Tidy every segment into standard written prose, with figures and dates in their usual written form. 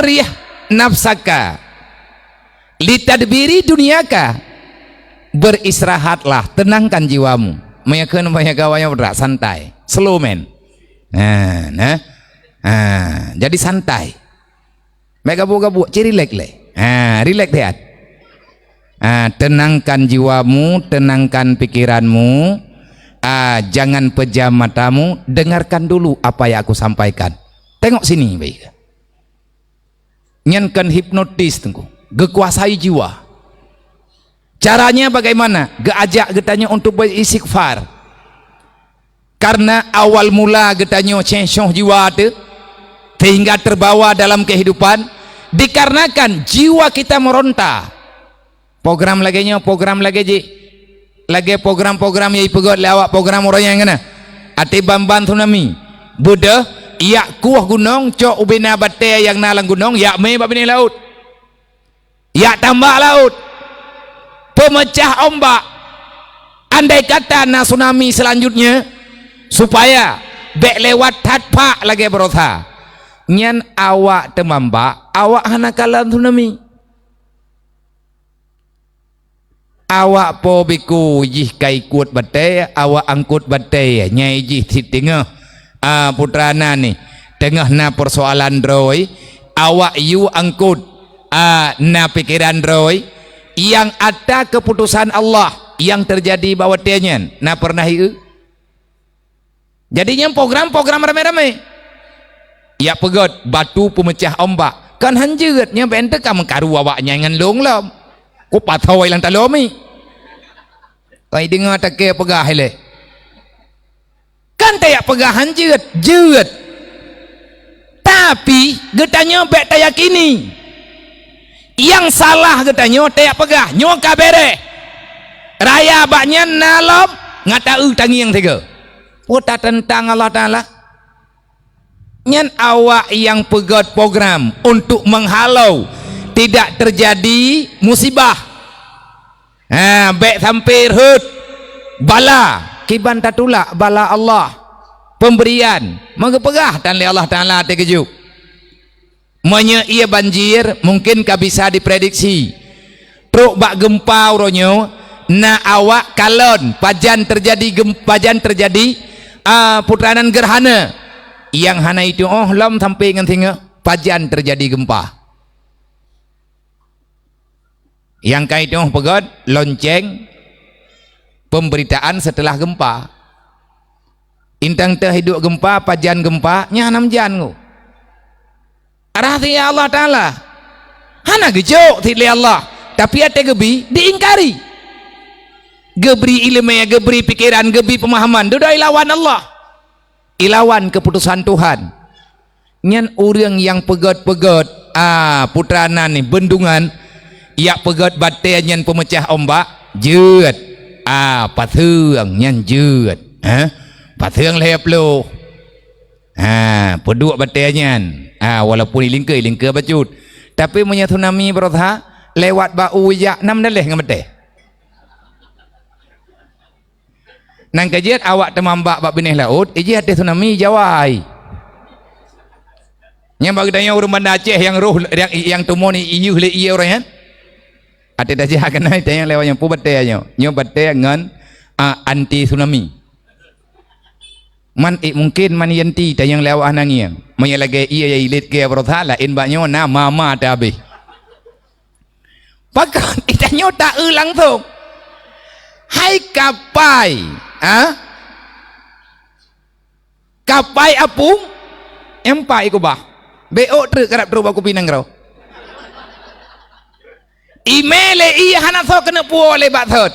arih nafsaka litadbiri dunyaka, beristirahatlah, tenangkan jiwamu. Meyakan banyak gawanya berat, santai, slow man. Jadi santai. Mereka gabu-gabu, relax le. Relax lihat. Tenangkan jiwamu, tenangkan pikiranmu. Jangan pejam matamu, dengarkan dulu apa yang aku sampaikan. Tengok sini baik. Nyankan hipnotis tunggu, gekuasai jiwa. Caranya bagaimana? Geajak getanya untuk beristighfar. Karena awal mula getanya cengsoh jiwa tu sehingga terbawa dalam kehidupan dikarenakan jiwa kita meronta. Program lagi ji. Lagi program-program yang ipegot lewat program orang yang kena ati bamban tsunami Buddha ia kuah gunung cok ubina bate yang nalang gunung ya me babini laut ya tambah laut pemecah ombak. Andai kata na tsunami selanjutnya supaya bek lewat tatpak lagi berosa nyan awak temambak awak hana kalah tsunami. Awak po biku jih kai kuat batai awak angkut batai nyai jih di tengah putrana ni tengah na persoalan droi awak yu angkut na pikiran droi yang ada keputusan Allah yang terjadi bawa tianyan na pernah iu jadinya program-program rame-rame ya pegot batu pemecah ombak kan hanjeutnya bente kamu karu awaknya ngan long lom ku patawai lang talomi kai dengar tak ke pegah le kan tayak pegahan jeut tapi getanya bek tayak kini yang salah getanya tayak pegah nyoka bere raya baknya nalom ngata tangi yang tiga puta tentang Allah Ta'ala nyan awak yang pegot program untuk menghalau tidak terjadi musibah bek sampir hut bala kiban tatula bala Allah pemberian mengepegah dan li Allah Ta'ala terkejut menya ia banjir mungkin ka bisa diprediksi truk bak gempa uronyo na awak kalon pajan terjadi putranan gerhana yang hana itu lom sampai ngan pajan terjadi gempa. Yang kaitu pegot lonceng pemberitaan setelah gempa intang teh hidup gempa pajan gempa nya 6 jan ku arah ti Allah Ta'ala hana gejok ti Allah tapi ate gebi diingkari gebri ilmu gebri pikiran gebri pemahaman duda ilawan Allah ilawan keputusan Tuhan nyan urang yang pegot-pegot putrana ni bendungan ya pegot batai nyan pemecah ombak jeut pathung nyan jeut pathung lep lo peduk batai nyan walaupun lingke bacut tapi punya tsunami berotha lewat bau ya 6 daleh ngamete nang kajian awak temambak bak benih laut iji hati tsunami jawai nyang bagi tanya urang Banda Aceh yang roh yang tumoni iyu le iya orang kan ada dah jahat kena tanya lewat yang pubate nyo bate ngan anti tsunami man mungkin man yanti tanya lewat nangiang monya lagi iya ilit ke berotha lain baknyo na mama ta habis pakon itanyo tak langsung hai kapai kapai apung empai ko bah beo truk kerap terus aku pinang kau imele iya hana so kena puole bathot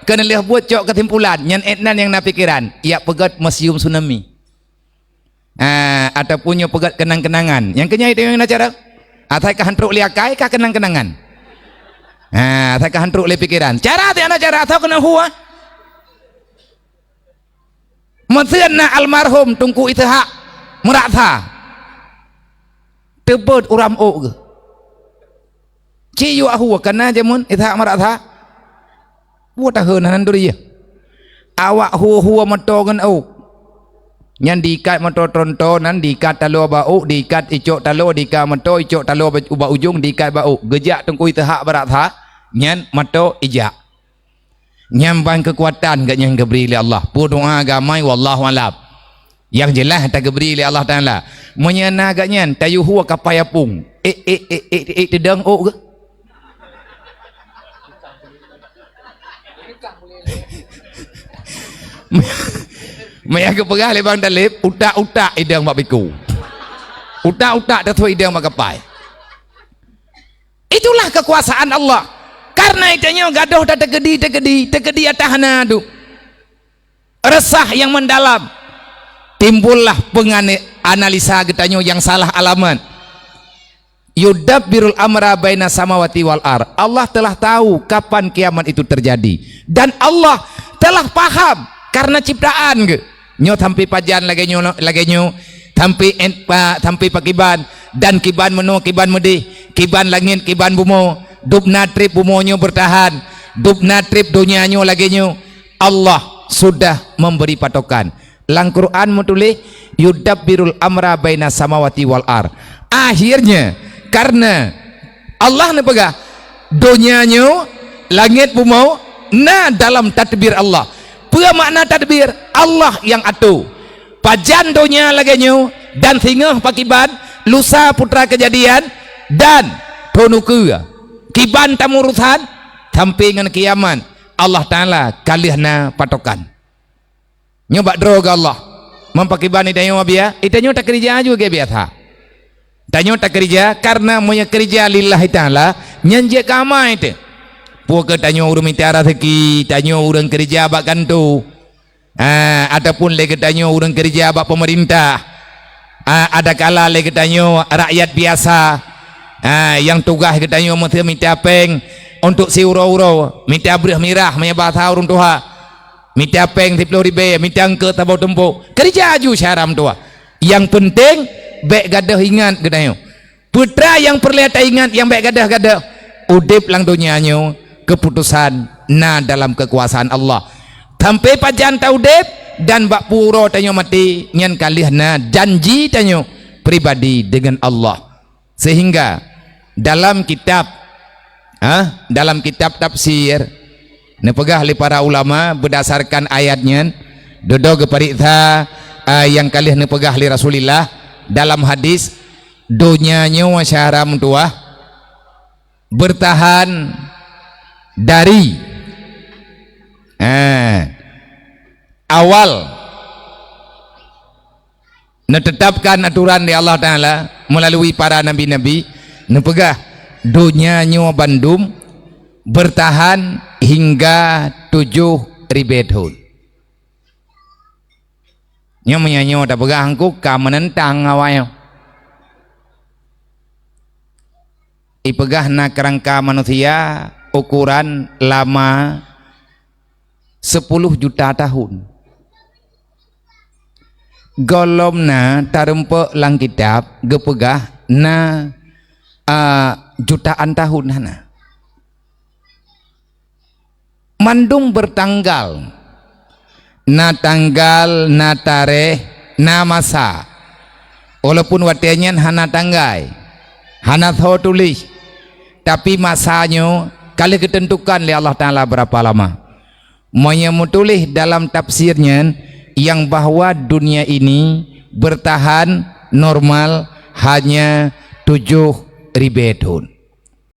kena lihat buat cok kesimpulan nyan etnan yang na pikiran ia pegat museum tsunami ataupun pegat kenang-kenangan yang kenya itu yang na cara atai ka hantruk liakai ka kenang-kenangan atai ka hantruk li pikiran cara ti ana cara atau kena huwa Maksudnya na almarhum tungku itu hak merata tebet uram o ke ciu aku kena jamun itu hak merata buat tahan nan duri awak huwa matogan o Nyan diikat motor trontonan, diikat talo bau, diikat icok talo, diikat motor icok talo ubah ujung, diikat bau. Gejak tungkui tehak barat ha. Nyan motor ijak. Nyambang kekuatan kat yang diberi oleh Allah. Pu doa agamai wallahu alam. Yang jelas tak diberi oleh Allah Taala. Menyana agaknya tayuhu kapayapung. Tedang ke? Maya ke pegah lebang dalip, utak-utak idang mak biku. Utak-utak dah tu idang mak kapai. Itulah kekuasaan Allah. Karena itanya gaduh dah tegedi atas nadu. Resah yang mendalam. Timbullah penganalisa getanya yang salah alamat. Yudabbirul amra baina samawati wal ar. Allah telah tahu kapan kiamat itu terjadi. Dan Allah telah paham karena ciptaan ke. Nyo tampi pajan lagi nyo tampi pakiban dan kiban menu kiban mudi kiban langit kiban bumo dub natrip bumonyo bertahan dub natrip dunianyo lagi nyo. Allah sudah memberi patokan. Lang Quran mutulih yudabbirul amra baina samawati wal ar. Akhirnya karena Allah ne pegah dunianyo langit bumo na dalam tadbir Allah. Apa makna tadbir? Allah yang atur. Pajan dunia laganyo dan singah pakiban lusa putra kejadian dan tonuku kiban tamurusan sampingan kiamat Allah Taala kalihna patokan. Nyoba droga Allah mempakiban itanyo abia itanyo tak kerja juga biasa. Tanyo tak kerja karena monya kerja lillahi Taala nyanjek kamai itu. Puaka tanyo urang minta rezeki, tanyo urang kerja bak kantu. Ataupun lagi tanyo urang kerja bak pemerintah. Ada kala lagi tanyo rakyat biasa. Yang tugas kita tanyo mesti minta peng untuk si uro-uro, minta berah mirah menyebah urang tuha. Minta peng 10 ribu, minta angka tabau tempo. Kerja aju syaram tuha. Yang penting baik gadah ingat kita tanyo. Putra yang perlihat ingat yang baik gadah-gadah. Udip lang dunianyo. Keputusan na dalam kekuasaan Allah. Sampai pajan taudep dan bak puro tanyo mati nyan kalihna janji tanyo pribadi dengan Allah. Sehingga dalam kitab tafsir nepegah li para ulama berdasarkan ayatnya dodo geparikta yang kalih nepegah li Rasulillah dalam hadis donyanya wasyaram tuah bertahan dari awal menetapkan aturan di Allah Ta'ala melalui para nabi-nabi nepegah dunianya bandum bertahan hingga 7.000 tahun nyo tak pegah angku menentang awalnya ipegah na kerangka manusia ukuran lama 10 juta tahun. Golomna tarempe lang kitab gepegah na jutaan tahun hana. Mandung bertanggal na tanggal na tareh na masa. Walaupun watianyan hana tanggai hana tho tulis tapi masanya kali ketentukan oleh Allah Ta'ala berapa lama. Monya mutulih dalam tafsirnya yang bahwa dunia ini bertahan normal hanya 7.000 tahun.